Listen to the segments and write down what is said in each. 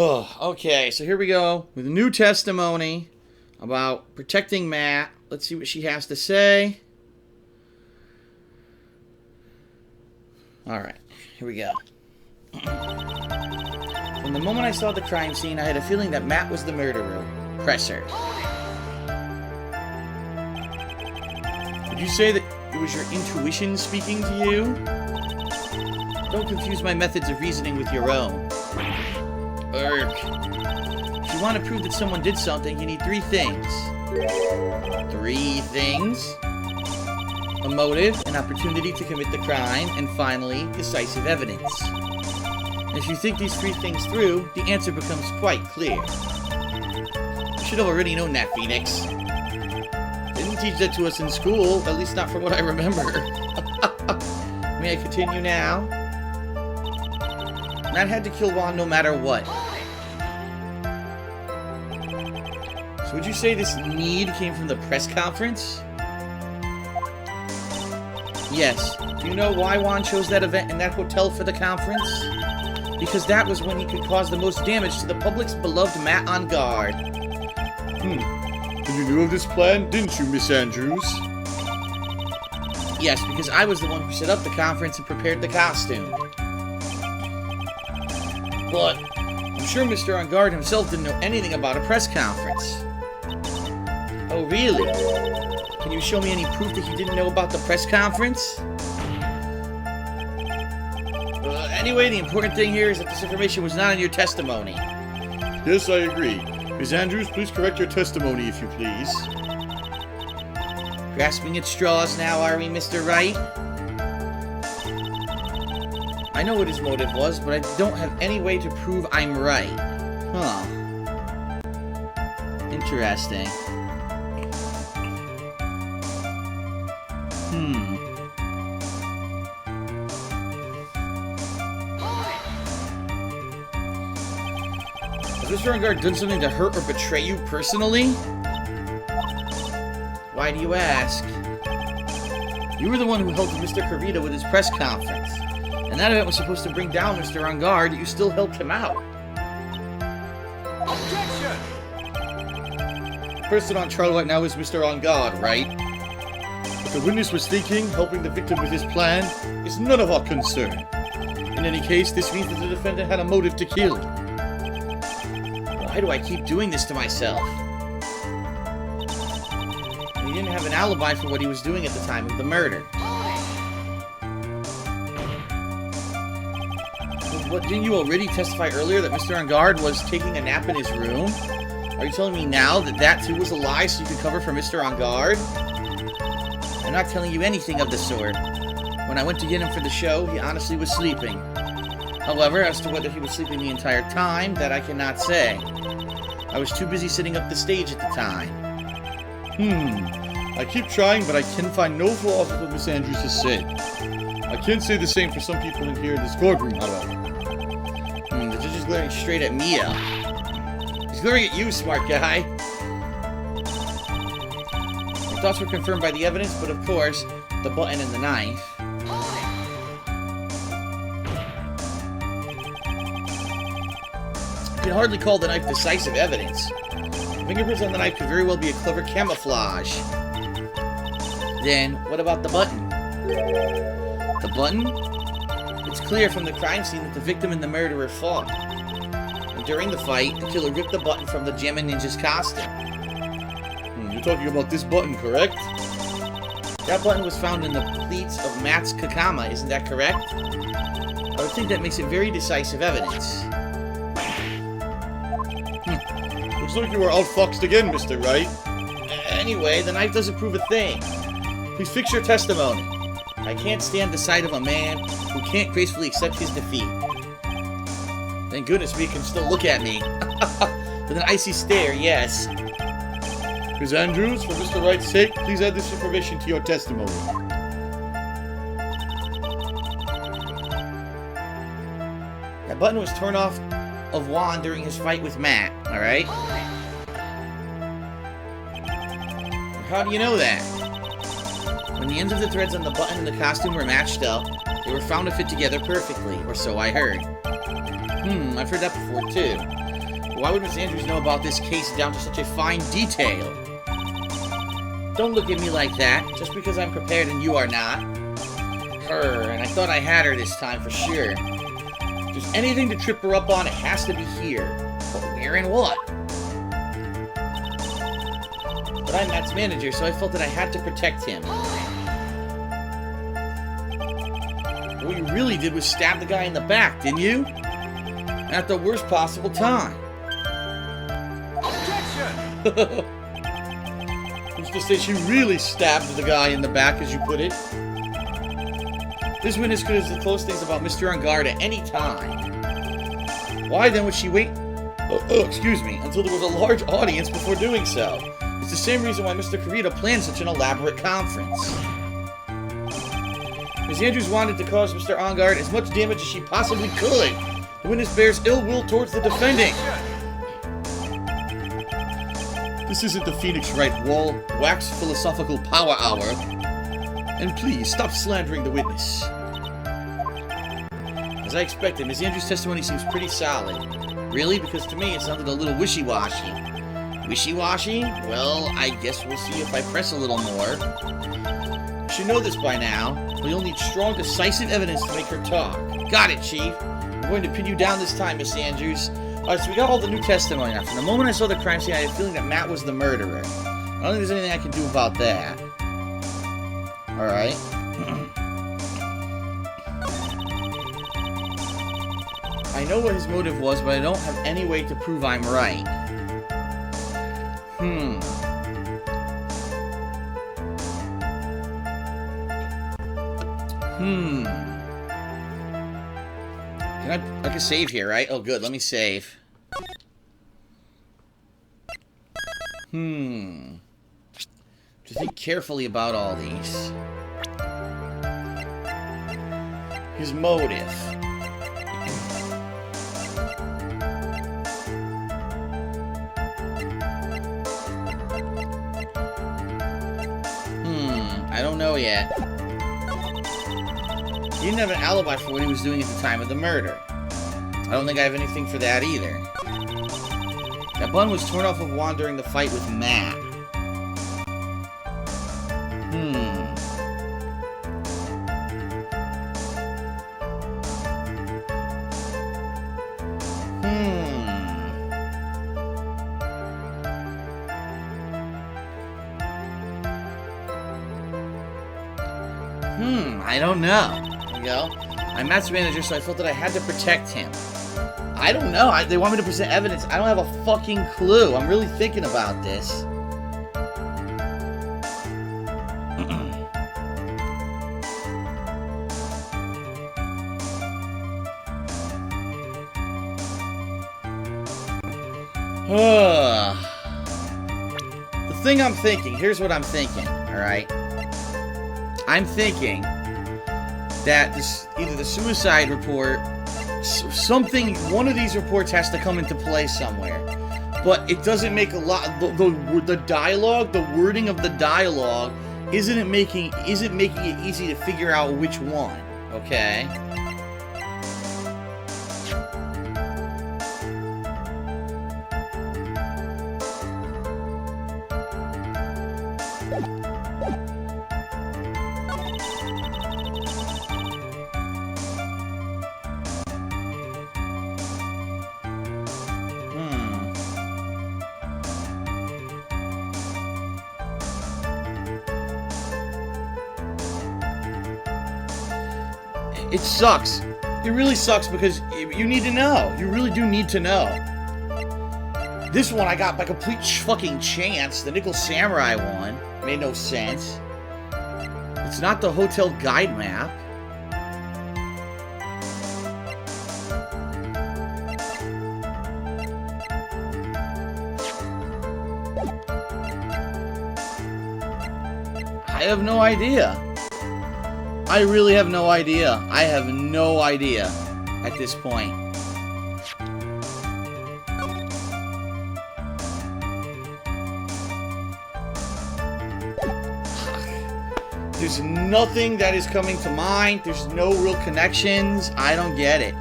Oh, okay, so here we go with a new testimony about protecting Matt. Let's see what she has to say. Alright, here we go. From the moment I saw the crime scene, I had a feeling that Matt was the murderer. Presser. Would you say that it was your intuition speaking to you? Don't confuse my methods of reasoning with your own. Irk. If you want to prove that someone did something, you need three things. Three things? A motive, an opportunity to commit the crime, and finally, decisive evidence. If you think these three things through, the answer becomes quite clear. You should have already known that, Phoenix. Didn't teach that to us in school, at least not from what I remember. May I continue now? Matt had to kill Juan no matter what. So would you say this need came from the press conference? Yes. Do you know why Juan chose that event in that hotel for the conference? Because that was when he could cause the most damage to the public's beloved Matt on guard. And you knew of this plan, didn't you, Miss Andrews? Yes, because I was the one who set up the conference and prepared the costume. But I'm sure Mr. On Guard himself didn't know anything about a press conference. Oh, really? Can you show me any proof that he didn't know about the press conference? Anyway, the important thing here is that this information was not in your testimony. Yes, I agree. Ms. Andrews, please correct your testimony, if you please. Grasping at straws now, are we, Mr. Wright? I know what his motive was, but I don't have any way to prove I'm right. Huh. Interesting. Has Mr. On Guard done something to hurt or betray you personally? Why do you ask? You were the one who helped Mr. Carita with his press conference. And that event was supposed to bring down Mr. On Guard, yet you still helped him out. Objection! The person on trial right now is Mr. On Guard, right? What the witness was thinking, helping the victim with his plan, is none of our concern. In any case, this means that the defendant had a motive to kill. Why do I keep doing this to myself? He didn't have an alibi for what he was doing at the time of the murder. But didn't you already testify earlier that Mr. On Guard was taking a nap in his room? Are you telling me now that that too was a lie so you could cover for Mr. On Guard? I'm not telling you anything of the sort. When I went to get him for the show, he honestly was sleeping. However, as to whether he was sleeping the entire time, that I cannot say. I was too busy setting up the stage at the time. I keep trying, but I can find no flaws with what Miss Andrews has said. I can't say the same for some people in here in this courtroom, however. The judge is glaring straight at Mia. He's glaring at you, smart guy. My thoughts were confirmed by the evidence, but of course, the button and the knife. You can hardly call the knife decisive evidence. Fingerprints on the knife could very well be a clever camouflage. Then, what about the button? The button? It's clear from the crime scene that the victim and the murderer fought. And during the fight, the killer ripped the button from the Gemma Ninja's costume. You're talking about this button, correct? That button was found in the pleats of Matt's kakama, isn't that correct? I would think that makes it very decisive evidence. Looks like you were outfoxed again, Mr. Wright. Anyway, the knife doesn't prove a thing. Please fix your testimony. I can't stand the sight of a man who can't gracefully accept his defeat. Thank goodness we can still look at me. With an icy stare, yes. Ms. Andrews, for Mr. Wright's sake, please add this information to your testimony. That button was torn off of Juan during his fight with Matt, alright? How do you know that? When the ends of the threads on the button and the costume were matched up, They were found to fit together perfectly, or so I heard. I've heard that before, too. But why would Miss Andrews know about this case down to such a fine detail? Don't look at me like that, just because I'm prepared and you are not. And I thought I had her this time for sure. If there's anything to trip her up on, it has to be here. But where and what? But I'm Matt's manager, so I felt that I had to protect him. What you really did was stab the guy in the back, didn't you? At the worst possible time. Objection! Who's to say she really stabbed the guy in the back, as you put it? This witness could have disclosed things about Mr. On Guard at any time. Why then would she wait, excuse me, until there was a large audience before doing so? It's the same reason why Mr. Carita planned such an elaborate conference. Ms. Andrews wanted to cause Mr. On Guard as much damage as she possibly could. The witness bears ill will towards the defending. This isn't the Phoenix Wright wax philosophical power hour. And please, stop slandering the witness. As I expected, Ms. Andrews' testimony seems pretty solid. Really? Because to me, it sounded a little wishy-washy. Wishy-washy? Well, I guess we'll see if I press a little more. You should know this by now, but you'll need strong, decisive evidence to make her talk. Got it, Chief. I'm going to pin you down this time, Miss Andrews. Alright, so we got all the new testimony now. From the moment I saw the crime scene, I had a feeling that Matt was the murderer. I don't think there's anything I can do about that. Alright. I know what his motive was, but I don't have any way to prove I'm right. I can save here, right? Oh, good. Let me save. To think carefully about all these. His motive. I don't know yet. He didn't have an alibi for what he was doing at the time of the murder. I don't think I have anything for that either. That bun was torn off of Juan during the fight with Matt. I don't know. There we go. I'm Matt's manager, so I felt that I had to protect him. I don't know. They want me to present evidence. I don't have a fucking clue. I'm really thinking about this. The thing I'm thinking, here's what I'm thinking, alright? I'm thinking that either the suicide report, one of these reports has to come into play somewhere. But it doesn't make a lot, the dialogue, the wording of the dialogue, isn't making it easy to figure out which one, okay? It sucks. It really sucks because you need to know. You really do need to know. This one I got by complete fucking chance. The Nickel Samurai one made no sense. It's not the hotel guide map. I have no idea. I really have no idea. I have no idea at this point. There's nothing that is coming to mind. There's no real connections. I don't get it.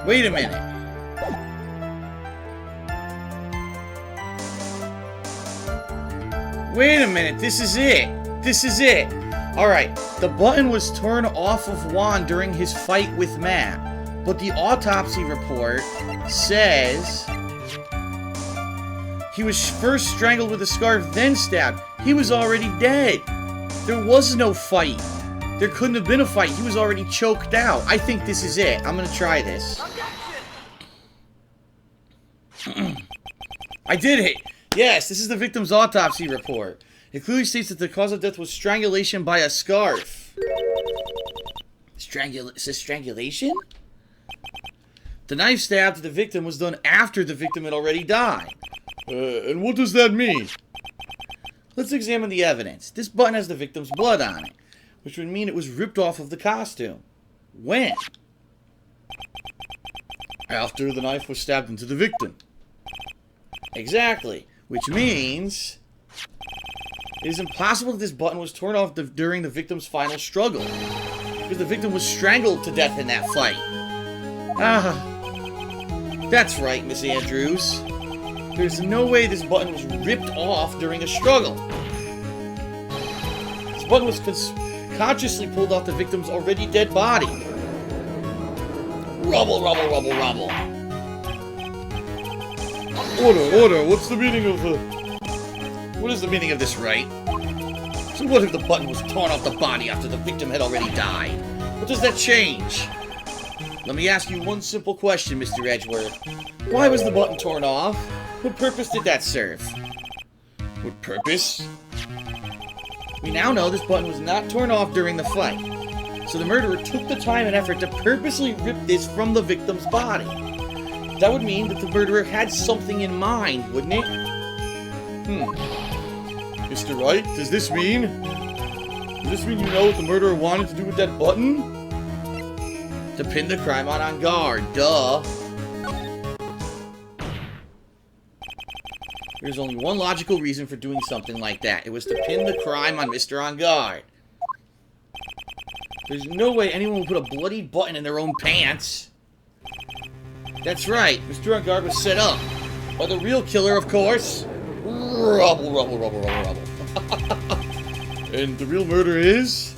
Wait a minute. Wait a minute. This is it. This is it. Alright. The button was torn off of Juan during his fight with Matt. But the autopsy report says he was first strangled with a scarf, then stabbed. He was already dead. There was no fight. There couldn't have been a fight. He was already choked out. I think this is it. I'm gonna try this. I did it! Yes, this is the victim's autopsy report. It clearly states that the cause of death was strangulation by a scarf. It says strangulation? The knife stab to the victim was done after the victim had already died. And what does that mean? Let's examine the evidence. This button has the victim's blood on it, which would mean it was ripped off of the costume. When? After the knife was stabbed into the victim. Exactly. Which means it is impossible that this button was torn off during the victim's final struggle, because the victim was strangled to death in that fight. Ah, that's right, Miss Andrews. There's no way this button was ripped off during a struggle. This button was consciously pulled off the victim's already dead body. Rubble, rubble, rubble, rubble. Order, what's the meaning of what is the meaning of this, right? So what if the button was torn off the body after the victim had already died? What does that change? Let me ask you one simple question, Mr. Edgeworth. Why was the button torn off? What purpose did that serve? What purpose? We now know this button was not torn off during the fight. So the murderer took the time and effort to purposely rip this from the victim's body. That would mean that the murderer had something in mind, wouldn't it? Mr. Wright, does this mean you know what the murderer wanted to do with that button? To pin the crime on guard, duh. There's only one logical reason for doing something like that. It was to pin the crime on Mr. On Guard. There's no way anyone would put a bloody button in their own pants. That's right, Mr. On Guard was set up. By the real killer, of course. Rubble, rubble, rubble, rubble, rubble. And the real murderer is?